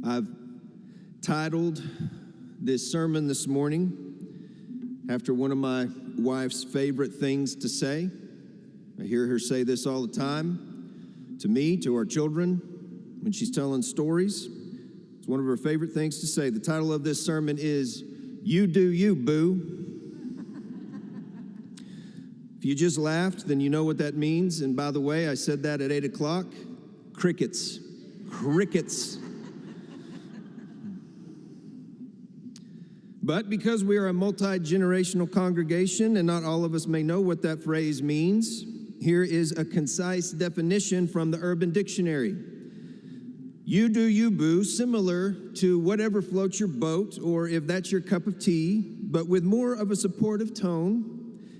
I've titled this sermon this morning after one of my wife's favorite things to say. I hear her say this all the time to me, to our children, when she's telling stories. It's one of her favorite things to say. The title of this sermon is, "You Do You, Boo." If you just laughed, then you know what that means. And by the way, I said that at 8 o'clock. Crickets. Crickets. But because we are a multi-generational congregation and not all of us may know what that phrase means, here is a concise definition from the Urban Dictionary. You do you, boo, similar to whatever floats your boat, or if that's your cup of tea, but with more of a supportive tone.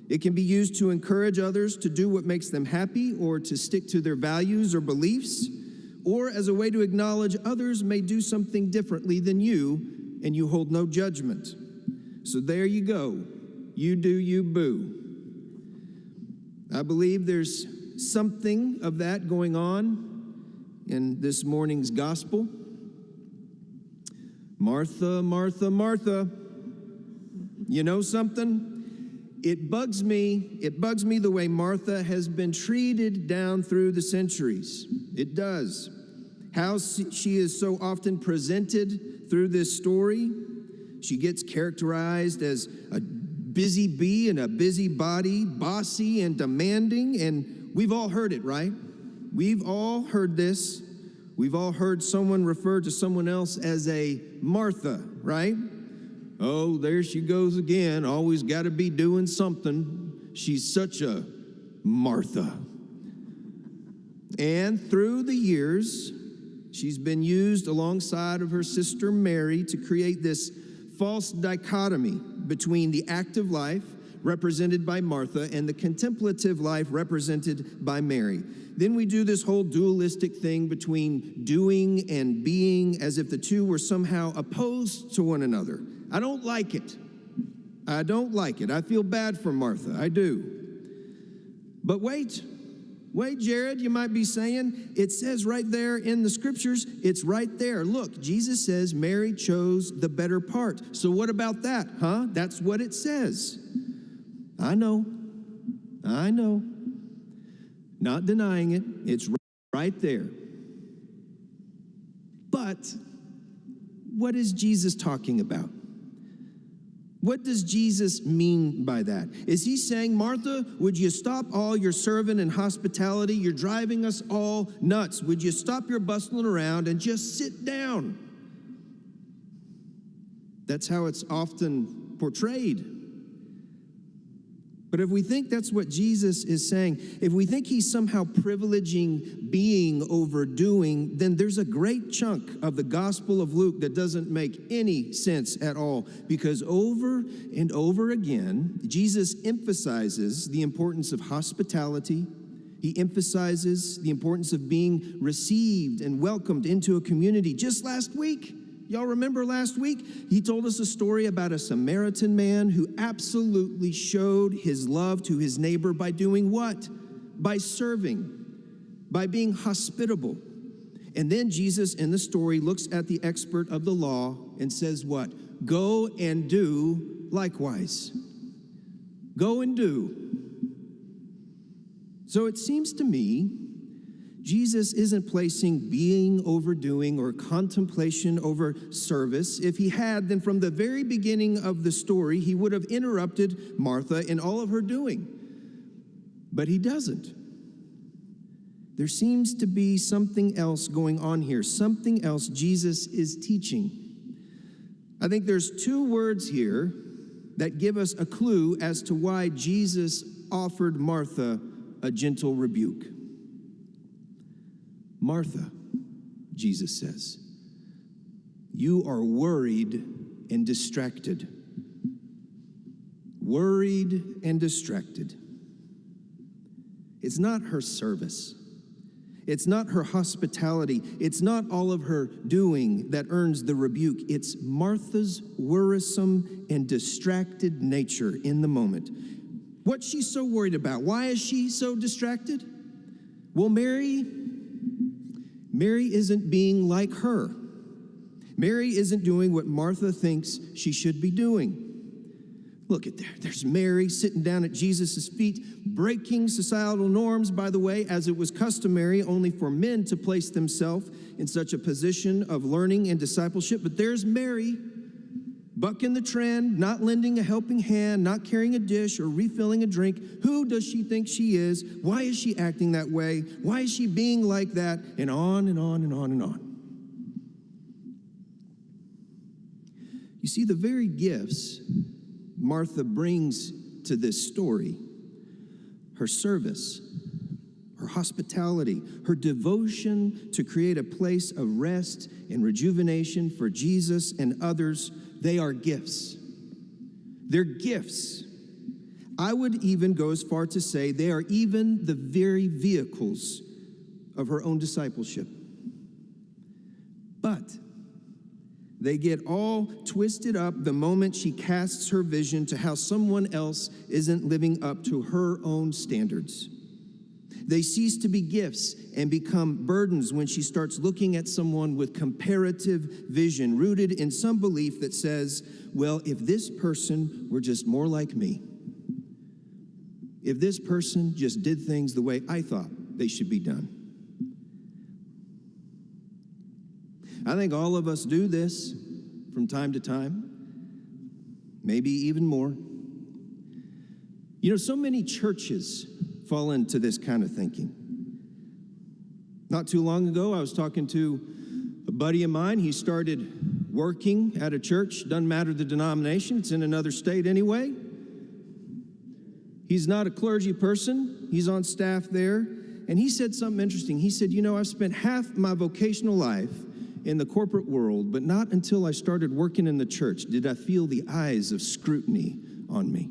It can be used to encourage others to do what makes them happy or to stick to their values or beliefs, or as a way to acknowledge others may do something differently than you, and you hold no judgment. So there you go. You do you, boo. I believe there's something of that going on in this morning's gospel. Martha, Martha, Martha. You know something? It bugs me the way Martha has been treated down through the centuries. It does. How she is so often presented through this story. She gets characterized as a busy bee and a busybody, bossy and demanding, and we've all heard it, right? We've all heard this. We've all heard someone refer to someone else as a Martha, right? Oh, there she goes again, always got to be doing something. She's such a Martha. And through the years, she's been used alongside of her sister Mary to create this false dichotomy between the active life represented by Martha and the contemplative life represented by Mary. Then we do this whole dualistic thing between doing and being as if the two were somehow opposed to one another. I don't like it. I don't like it. I feel bad for Martha. I do. But wait, Jared, you might be saying, it says right there in the scriptures, it's right there. Look, Jesus says Mary chose the better part. So what about that, huh? That's what it says. I know. Not denying it. It's right there. But what is Jesus talking about? What does Jesus mean by that? Is he saying, Martha, would you stop all your serving and hospitality? You're driving us all nuts. Would you stop your bustling around and just sit down? That's how it's often portrayed. But if we think that's what Jesus is saying, if we think he's somehow privileging being over doing, then there's a great chunk of the Gospel of Luke that doesn't make any sense at all. Because over and over again, Jesus emphasizes the importance of hospitality. He emphasizes the importance of being received and welcomed into a community. Just last week, y'all remember last week? He told us a story about a Samaritan man who absolutely showed his love to his neighbor by doing what? By serving, by being hospitable. And then Jesus in the story looks at the expert of the law and says what? Go and do likewise. Go and do. So it seems to me Jesus isn't placing being over doing or contemplation over service. If he had, then from the very beginning of the story, he would have interrupted Martha in all of her doing. But he doesn't. There seems to be something else going on here, something else Jesus is teaching. I think there's two words here that give us a clue as to why Jesus offered Martha a gentle rebuke. Martha, Jesus says, you are worried and distracted. Worried and distracted. It's not her service. It's not her hospitality. It's not all of her doing that earns the rebuke. It's Martha's worrisome and distracted nature in the moment. What's she so worried about? Why is she so distracted? Well, Mary isn't being like her. Mary isn't doing what Martha thinks she should be doing. Look at there. There's Mary sitting down at Jesus' feet, breaking societal norms, by the way, as it was customary only for men to place themselves in such a position of learning and discipleship. But there's Mary, bucking the trend, not lending a helping hand, not carrying a dish or refilling a drink. Who does she think she is? Why is she acting that way? Why is she being like that? And on and on and on and on. You see, the very gifts Martha brings to this story, her service, her hospitality, her devotion to create a place of rest and rejuvenation for Jesus and others, they are gifts. They're gifts. I would even go as far to say they are even the very vehicles of her own discipleship. But they get all twisted up the moment she casts her vision to how someone else isn't living up to her own standards. They cease to be gifts and become burdens when she starts looking at someone with comparative vision, rooted in some belief that says, well, if this person were just more like me, if this person just did things the way I thought they should be done. I think all of us do this from time to time, maybe even more. You know, so many churches fall into this kind of thinking. Not too long ago, I was talking to a buddy of mine. He started working at a church, doesn't matter the denomination, it's in another state anyway. He's not a clergy person, he's on staff there, and he said something interesting. He said, you know, I've spent half my vocational life in the corporate world, but not until I started working in the church did I feel the eyes of scrutiny on me.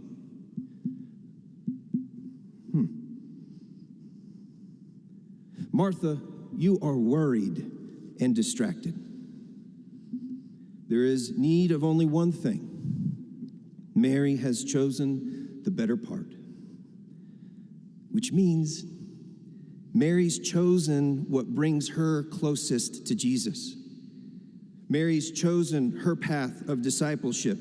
Martha, you are worried and distracted. There is need of only one thing. Mary has chosen the better part, which means Mary's chosen what brings her closest to Jesus. Mary's chosen her path of discipleship.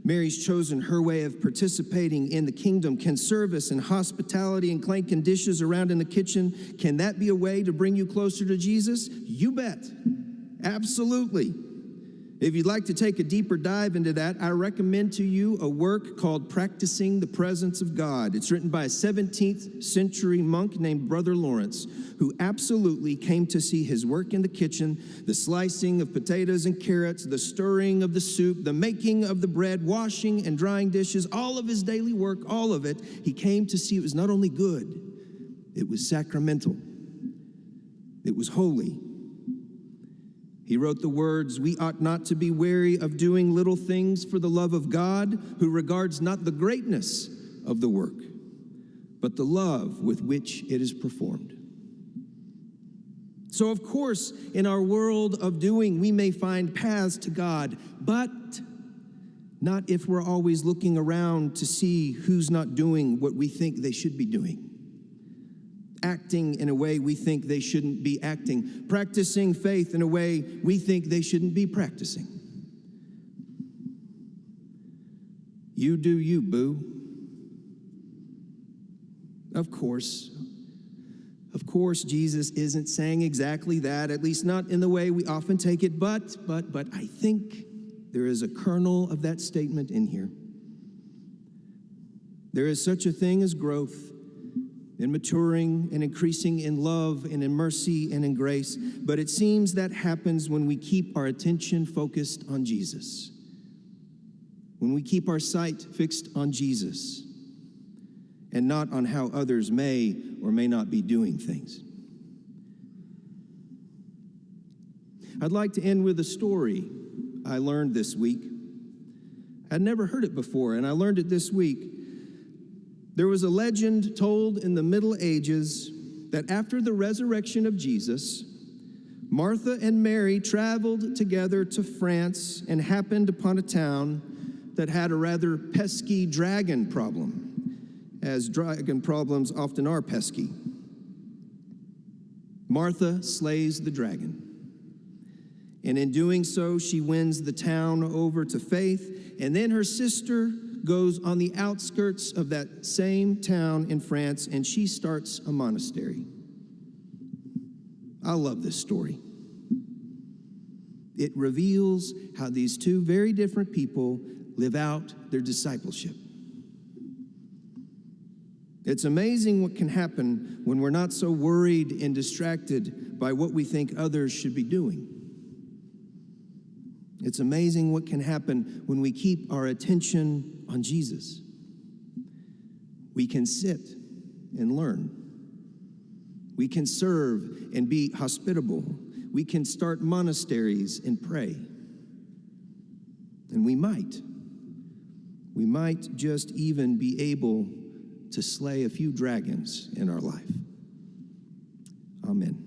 Mary's chosen her way of participating in the kingdom. Can service and hospitality and clanking dishes around in the kitchen, can that be a way to bring you closer to Jesus? You bet. Absolutely. If you'd like to take a deeper dive into that, I recommend to you a work called Practicing the Presence of God. It's written by a 17th century monk named Brother Lawrence, who absolutely came to see his work in the kitchen, the slicing of potatoes and carrots, the stirring of the soup, the making of the bread, washing and drying dishes, all of his daily work, all of it. He came to see it was not only good, it was sacramental. It was holy. He wrote the words, "We ought not to be weary of doing little things for the love of God, who regards not the greatness of the work, but the love with which it is performed." So, of course, in our world of doing, we may find paths to God, but not if we're always looking around to see who's not doing what we think they should be doing, acting in a way we think they shouldn't be acting, practicing faith in a way we think they shouldn't be practicing. You do you, boo. Of course, Jesus isn't saying exactly that, at least not in the way we often take it, but I think there is a kernel of that statement in here. There is such a thing as growth in maturing and increasing in love and in mercy and in grace. But it seems that happens when we keep our attention focused on Jesus. When we keep our sight fixed on Jesus and not on how others may or may not be doing things. I'd like to end with a story I learned this week. I'd never heard it before, and I learned it this week. There was a legend told in the Middle Ages that after the resurrection of Jesus, Martha and Mary traveled together to France and happened upon a town that had a rather pesky dragon problem, as dragon problems often are pesky. Martha slays the dragon, And in doing so, she wins the town over to faith. And then her sister goes on the outskirts of that same town in France, and she starts a monastery. I love this story. It reveals how these two very different people live out their discipleship. It's amazing what can happen when we're not so worried and distracted by what we think others should be doing. It's amazing what can happen when we keep our attention on Jesus. We can sit and learn. We can serve and be hospitable. We can start monasteries and pray. And we might just even be able to slay a few dragons in our life. Amen.